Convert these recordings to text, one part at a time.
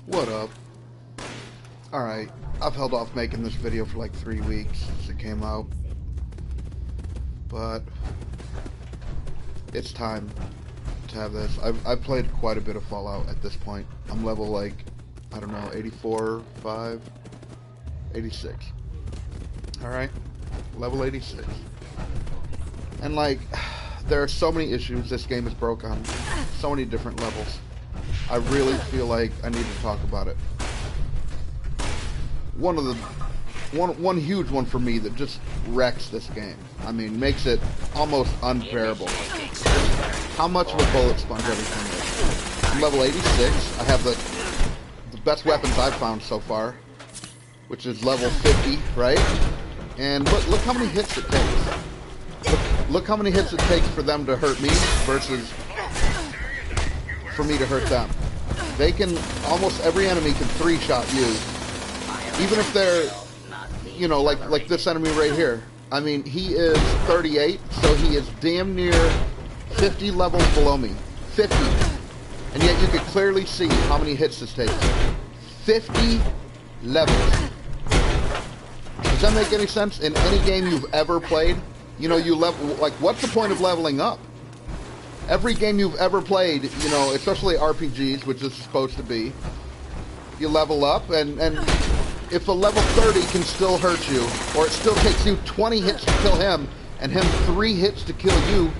What up? Alright, I've held off making this video for like 3 weeks since it came out. But it's time to have this. I've played quite a bit of Fallout at this point. I'm level like, I don't know, 84, 5, 86. Alright? Level 86. And like, there are so many issues this game is broke on. So many different levels. I really feel like I need to talk about it. One huge one for me that just wrecks this game. I mean, makes it almost unbearable. How much of a bullet sponge everything is. I'm level 86. I have the best weapons I've found so far, which is level 50, right? And look how many hits it takes. Look how many hits it takes for them to hurt me versus for me to hurt them. They can, almost every enemy can 3-shot you. Even if they're, you know, like this enemy right here. I mean, he is 38, so he is damn near 50 levels below me. 50. And yet you can clearly see how many hits this takes. 50 levels. Does that make any sense? In any game you've ever played, you know, you level, like, what's the point of leveling up? Every game you've ever played, you know, especially RPGs, which this is supposed to be, you level up, and if a level 30 can still hurt you, or it still takes you 20 hits to kill him, and him 3 hits to kill you,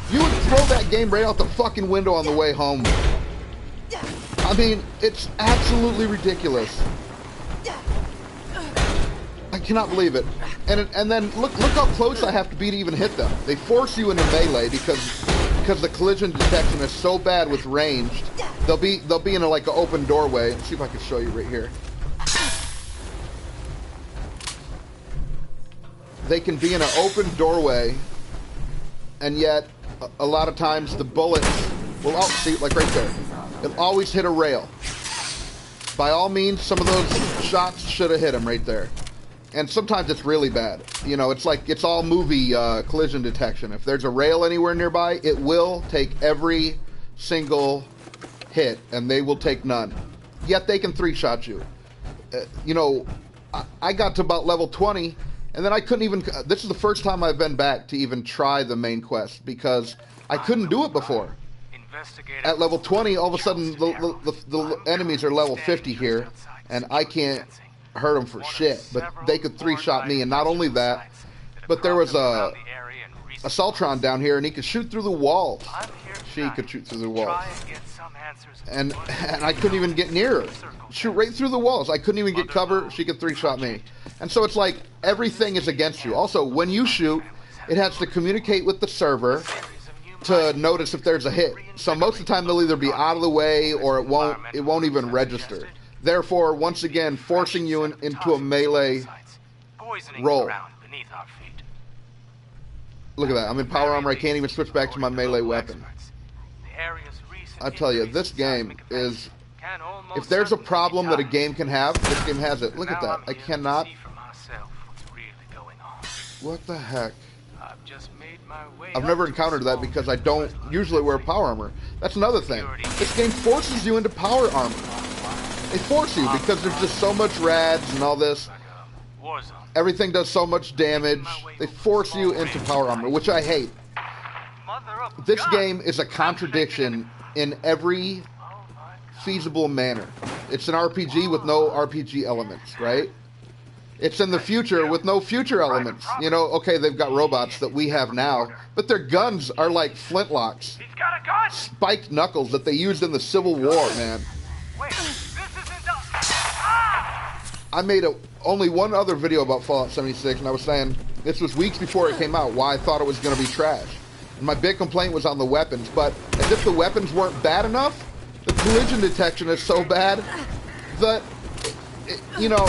you would throw that game right out the fucking window on the way home. I mean, it's absolutely ridiculous. I cannot believe it. And then look how close I have to be to even hit them. They force you into melee because the collision detection is so bad with ranged. They'll be in like an open doorway. Let's see if I can show you right here. They can be in an open doorway, and yet a lot of times the bullets will see, like right there. It'll always hit a rail. By all means, some of those shots should have hit him right there. And sometimes it's really bad. You know, it's like, it's all movie collision detection. If there's a rail anywhere nearby, it will take every single hit, and they will take none. Yet they can 3-shot you. You know, I got to about level 20, and then I couldn't even, this is the first time I've been back to even try the main quest, because I couldn't do it before. At level 20, all of a sudden, the enemies are level 50 here, and I can't hurt them for shit, but they could 3-shot me. And not only that, but there was a Saltron down here, and he could shoot through the walls. She could shoot through the walls, and I couldn't even get near her. Shoot right through the walls. I couldn't even get cover. She could 3-shot me. And so it's like everything is against you. Also, when you shoot, it has to communicate with the server to notice if there's a hit. So most of the time they'll either be out of the way, or it won't even register. Therefore, once again, forcing you into a melee roll. Look at that. I'm in power armor. I can't even switch back to my melee weapon. I tell you, this game is... If there's a problem that a game can have, this game has it. Look at that. I cannot... What the heck? I've never encountered that because I don't usually wear power armor. That's another thing. This game forces you into power armor. They force you because there's just so much rads and all this. Everything does so much damage. They force you into power armor, which I hate. This game is a contradiction in every feasible manner. It's an RPG with no RPG elements, right? It's in the future with no future elements. You know, okay, they've got robots that we have now, but their guns are like flintlocks. Spiked knuckles that they used in the Civil War, man. I made only one other video about Fallout 76, and I was saying, this was weeks before it came out, why I thought it was going to be trash. And my big complaint was on the weapons, but as if the weapons weren't bad enough, the collision detection is so bad that, you know,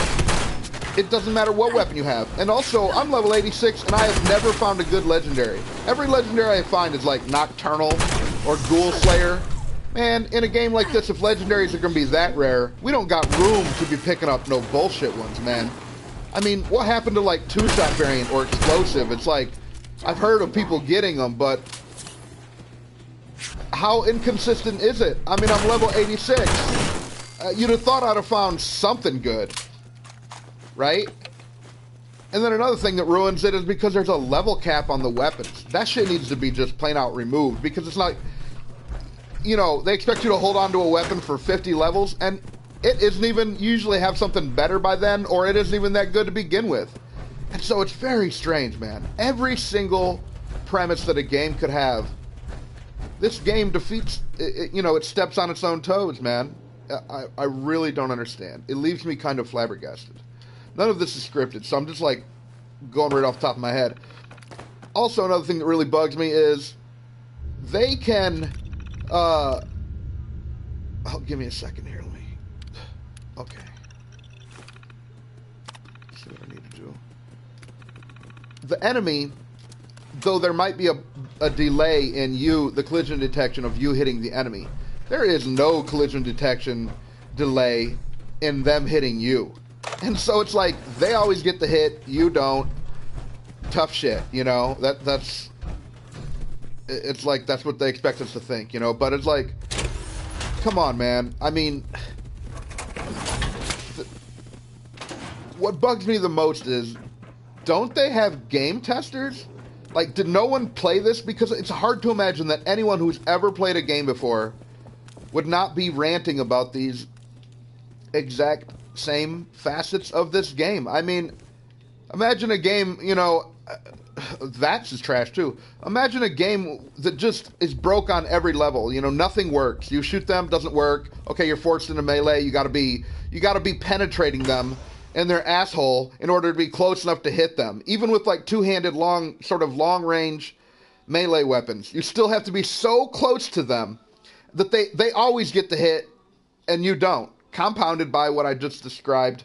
it doesn't matter what weapon you have. And also, I'm level 86, and I have never found a good legendary. Every legendary I find is like Nocturnal or Ghoul Slayer. Man, in a game like this, if legendaries are going to be that rare, we don't got room to be picking up no bullshit ones, man. I mean, what happened to like 2-shot variant or explosive? It's like, I've heard of people getting them, but how inconsistent is it? I mean, I'm level 86. You'd have thought I'd have found something good, right? And then another thing that ruins it is because there's a level cap on the weapons. That shit needs to be just plain out removed, because it's like, you know, they expect you to hold on to a weapon for 50 levels, and it isn't even, you usually have something better by then, or it isn't even that good to begin with. And so it's very strange, man. Every single premise that a game could have, this game defeats, you know, it steps on its own toes, man. I really don't understand. It leaves me kind of flabbergasted. None of this is scripted, so I'm just like going right off the top of my head. Also, another thing that really bugs me is they can, oh, give me a second here, let me, okay. Let's see what I need to do. The enemy, though there might be a delay in the collision detection of you hitting the enemy, there is no collision detection delay in them hitting you. And so it's like, they always get the hit, you don't. Tough shit, you know? It's like, that's what they expect us to think, you know? But it's like, come on, man. I mean, what bugs me the most is, don't they have game testers? Like, did no one play this? Because it's hard to imagine that anyone who's ever played a game before would not be ranting about these exact same facets of this game. I mean, imagine a game, you know, VATS is trash too. Imagine a game that just is broke on every level. You know, nothing works. You shoot them, doesn't work. Okay, you're forced into melee. You gotta be penetrating them in their asshole in order to be close enough to hit them. Even with like two-handed long range melee weapons, you still have to be so close to them that they always get the hit and you don't. Compounded by what I just described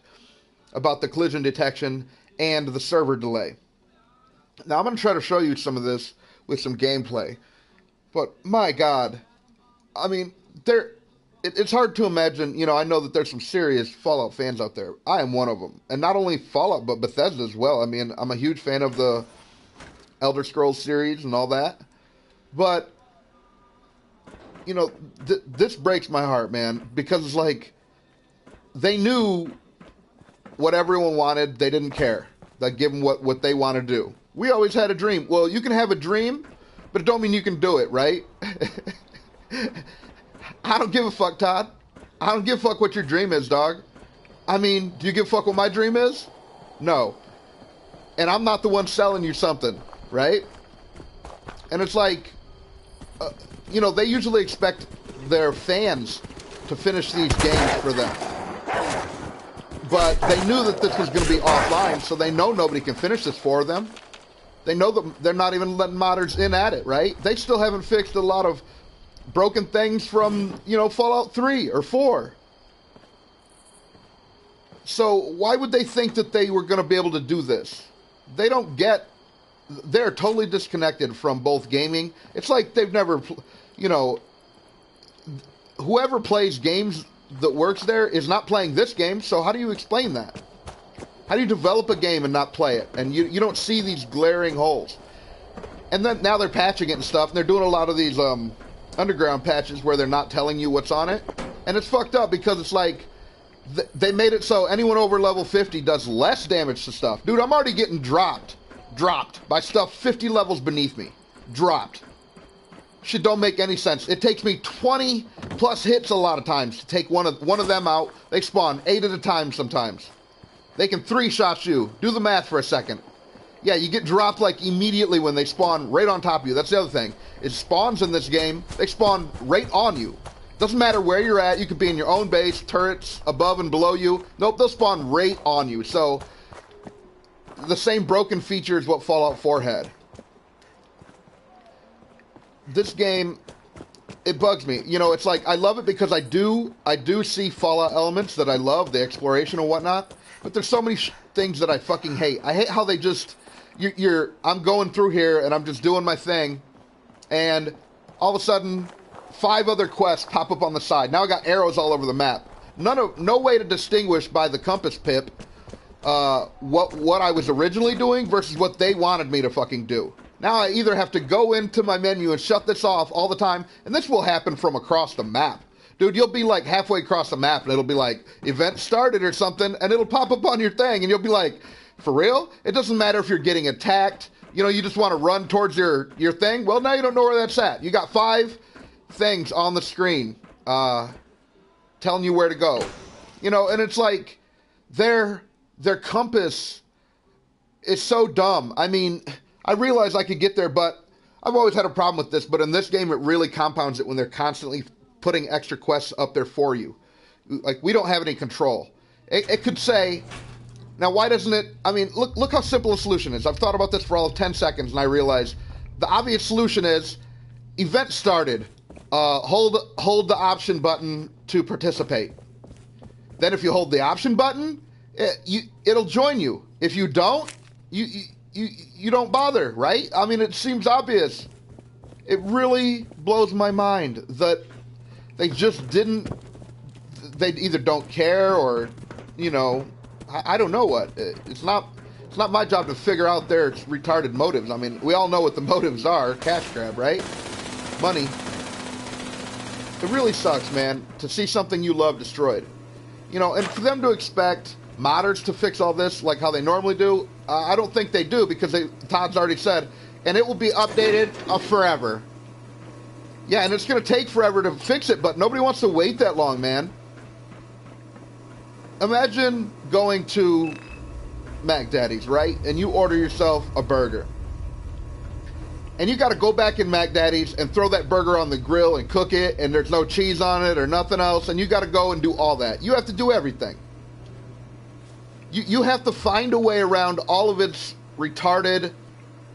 about the collision detection and the server delay. Now I'm going to try to show you some of this with some gameplay. But my God, I mean, it's hard to imagine, you know, I know that there's some serious Fallout fans out there. I am one of them. And not only Fallout, but Bethesda as well. I mean, I'm a huge fan of the Elder Scrolls series and all that. But, you know, this breaks my heart, man. Because it's like, they knew what everyone wanted. They didn't care. They give them what they want to do. We always had a dream. Well, you can have a dream, but it don't mean you can do it, right? I don't give a fuck, Todd. I don't give a fuck what your dream is, dog. I mean, do you give a fuck what my dream is? No. And I'm not the one selling you something, right? And it's like, you know, they usually expect their fans to finish these games for them. But they knew that this was going to be offline, so they know nobody can finish this for them. They know that they're not even letting modders in at it, right? They still haven't fixed a lot of broken things from, you know, Fallout 3 or 4. So why would they think that they were going to be able to do this? They don't get... They're totally disconnected from both gaming. It's like they've never... You know, whoever plays games that works there is not playing this game, so how do you explain that? How do you develop a game and not play it? And you don't see these glaring holes. And then now they're patching it and stuff, and they're doing a lot of these underground patches where they're not telling you what's on it. And it's fucked up because it's like, they made it so anyone over level 50 does less damage to stuff. Dude, I'm already getting dropped by stuff 50 levels beneath me. Dropped. Shit don't make any sense. It takes me 20 plus hits a lot of times to take one of them out. They spawn 8 at a time sometimes. They can 3-shot you. Do the math for a second. Yeah, you get dropped like immediately when they spawn right on top of you. That's the other thing. It spawns in this game. They spawn right on you. Doesn't matter where you're at. You could be in your own base, turrets above and below you. Nope, they'll spawn right on you. So, the same broken feature as what Fallout 4 had. This game, it bugs me. You know, it's like, I love it because I do see Fallout elements that I love, the exploration and whatnot. But there's so many things that I fucking hate. I hate how they just, I'm going through here and I'm just doing my thing. And all of a sudden, 5 other quests pop up on the side. Now I got arrows all over the map. No way to distinguish by the compass pip what I was originally doing versus what they wanted me to fucking do. Now I either have to go into my menu and shut this off all the time, and this will happen from across the map. Dude, you'll be like halfway across the map and it'll be like, event started or something, and it'll pop up on your thing, and you'll be like, for real? It doesn't matter if you're getting attacked. You know, you just want to run towards your thing. Well, now you don't know where that's at. You got 5 things on the screen telling you where to go. You know, and it's like their compass is so dumb. I mean, I realize I could get there, but I've always had a problem with this. But in this game, it really compounds it when they're constantly putting extra quests up there for you. Like, we don't have any control. It could say, now why doesn't it, I mean, look how simple a solution is. I've thought about this for all of 10 seconds, and I realize the obvious solution is, event started. Hold the option button to participate. Then if you hold the option button, it'll join you. If you don't, you don't bother, right? I mean, it seems obvious. It really blows my mind that they just didn't, they either don't care or, you know, I don't know what. It's not my job to figure out their retarded motives. I mean, we all know what the motives are. Cash grab, right? Money. It really sucks, man, to see something you love destroyed. You know, and for them to expect modders to fix all this like how they normally do, I don't think they do, because Todd's already said, and it will be updated forever. Yeah, and it's going to take forever to fix it, but nobody wants to wait that long, man. Imagine going to Mac Daddy's, right? And you order yourself a burger. And you got to go back in Mac Daddy's and throw that burger on the grill and cook it, and there's no cheese on it or nothing else, and you got to go and do all that. You have to do everything. You have to find a way around all of its retarded,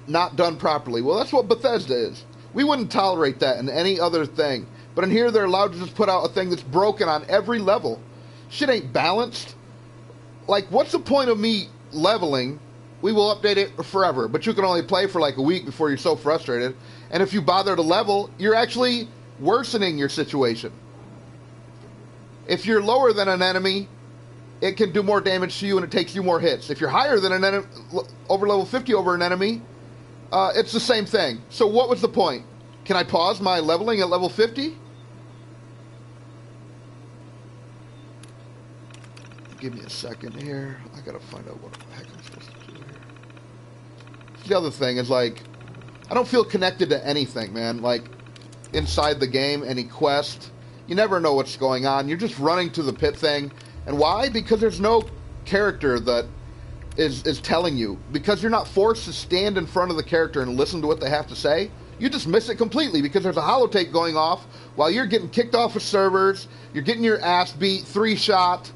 not done properly. Well, that's what Bethesda is. We wouldn't tolerate that in any other thing. But in here, they're allowed to just put out a thing that's broken on every level. Shit ain't balanced. Like, what's the point of me leveling? We will update it forever, but you can only play for like a week before you're so frustrated. And if you bother to level, you're actually worsening your situation. If you're lower than an enemy, it can do more damage to you and it takes you more hits. If you're higher than an enemy, over level 50 over an enemy, it's the same thing. So what was the point? Can I pause my leveling at level 50? Give me a second here. I gotta find out what the heck I'm supposed to do here. The other thing is, like, I don't feel connected to anything, man. Like, inside the game, any quest, you never know what's going on. You're just running to the pit thing. And why? Because there's no character that is telling you. Because you're not forced to stand in front of the character and listen to what they have to say. You just miss it completely because there's a holotape going off while you're getting kicked off of servers. You're getting your ass beat, 3-shot.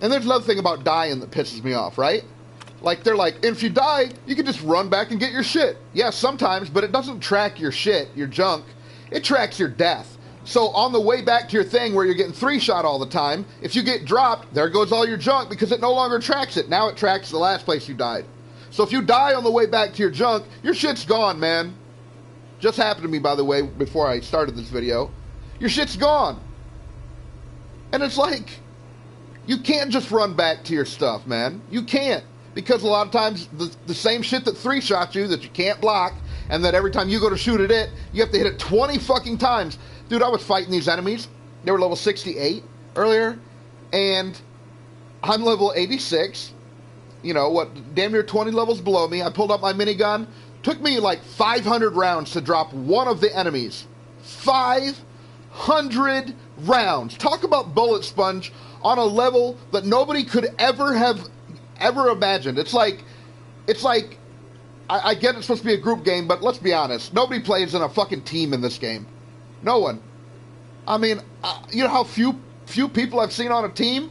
And there's another thing about dying that pisses me off, right? Like, they're like, if you die, you can just run back and get your shit. Yeah, sometimes, but it doesn't track your shit, your junk. It tracks your death. So on the way back to your thing where you're getting 3-shot all the time, if you get dropped, there goes all your junk because it no longer tracks it. Now it tracks the last place you died. So if you die on the way back to your junk, your shit's gone, man. Just happened to me, by the way, before I started this video. Your shit's gone. And it's like, you can't just run back to your stuff, man. You can't. Because a lot of times, the same shit that 3-shot you, that you can't block, and that every time you go to shoot at it, you have to hit it 20 fucking times. Dude, I was fighting these enemies. They were level 68 earlier, and I'm level 86. You know, what, damn near 20 levels below me. I pulled up my minigun. Took me like 500 rounds to drop one of the enemies. 500 rounds. Talk about bullet sponge on a level that nobody could ever have imagined. It's like I get it's supposed to be a group game, but let's be honest. Nobody plays in a fucking team in this game. No one. I mean, you know how few people I've seen on a team?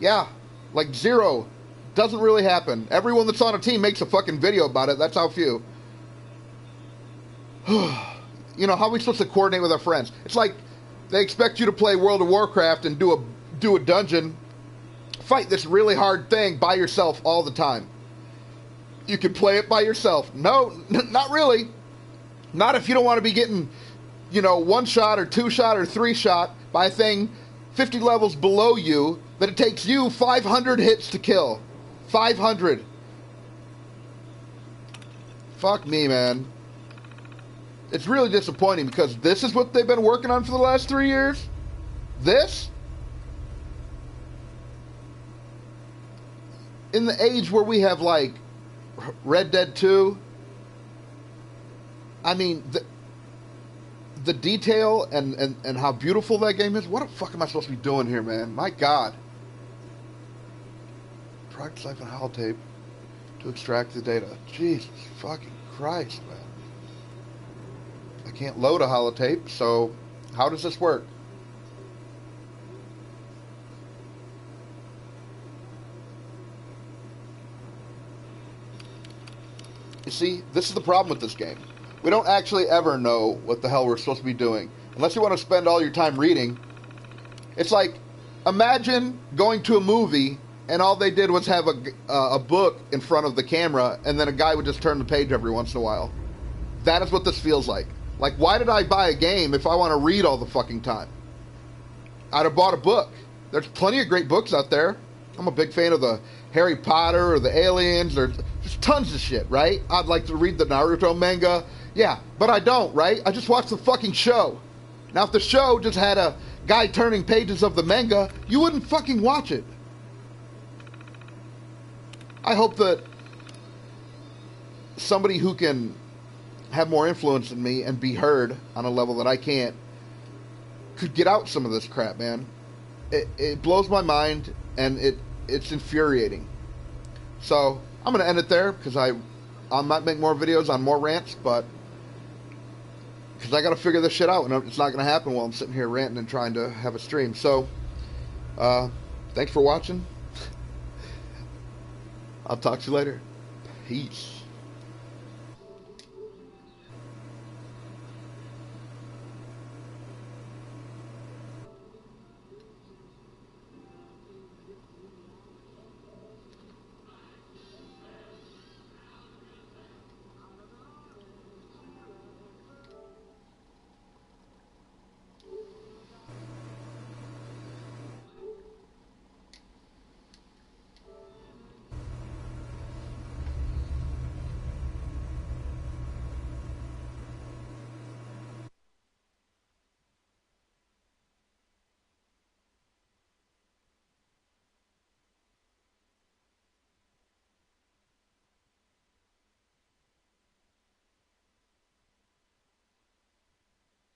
Yeah, like 0. Doesn't really happen. Everyone that's on a team makes a fucking video about it. That's how few. You know, how are we supposed to coordinate with our friends? It's like they expect you to play World of Warcraft and do a dungeon, fight this really hard thing by yourself all the time. You can play it by yourself. No, not really. Not if you don't want to be getting, you know, 1-shot or 2-shot or 3-shot by a thing 50 levels below you that it takes you 500 hits to kill. 500. Fuck me, man. It's really disappointing because this is what they've been working on for the last 3 years. This? In the age where we have, like, Red Dead 2, I mean, the detail and how beautiful that game is. What the fuck am I supposed to be doing here, man? My God. Product siphon holotape to extract the data. Jesus fucking Christ, man. I can't load a holotape, so how does this work? You see, this is the problem with this game. We don't actually ever know what the hell we're supposed to be doing. Unless you want to spend all your time reading. It's like, imagine going to a movie and all they did was have a book in front of the camera and then a guy would just turn the page every once in a while. That is what this feels like. Like, why did I buy a game if I want to read all the fucking time? I'd have bought a book. There's plenty of great books out there. I'm a big fan of the Harry Potter or the Aliens. There's tons of shit, right? I'd like to read the Naruto manga. Yeah, but I don't, right? I just watch the fucking show. Now, if the show just had a guy turning pages of the manga, you wouldn't fucking watch it. I hope that somebody who can have more influence than me and be heard on a level that I can't could get out some of this crap, man. It blows my mind, and it's infuriating. So, I'm going to end it there, because I might make more videos on more rants, but because I got to figure this shit out, and it's not going to happen while I'm sitting here ranting and trying to have a stream. So, thanks for watching. I'll talk to you later. Peace.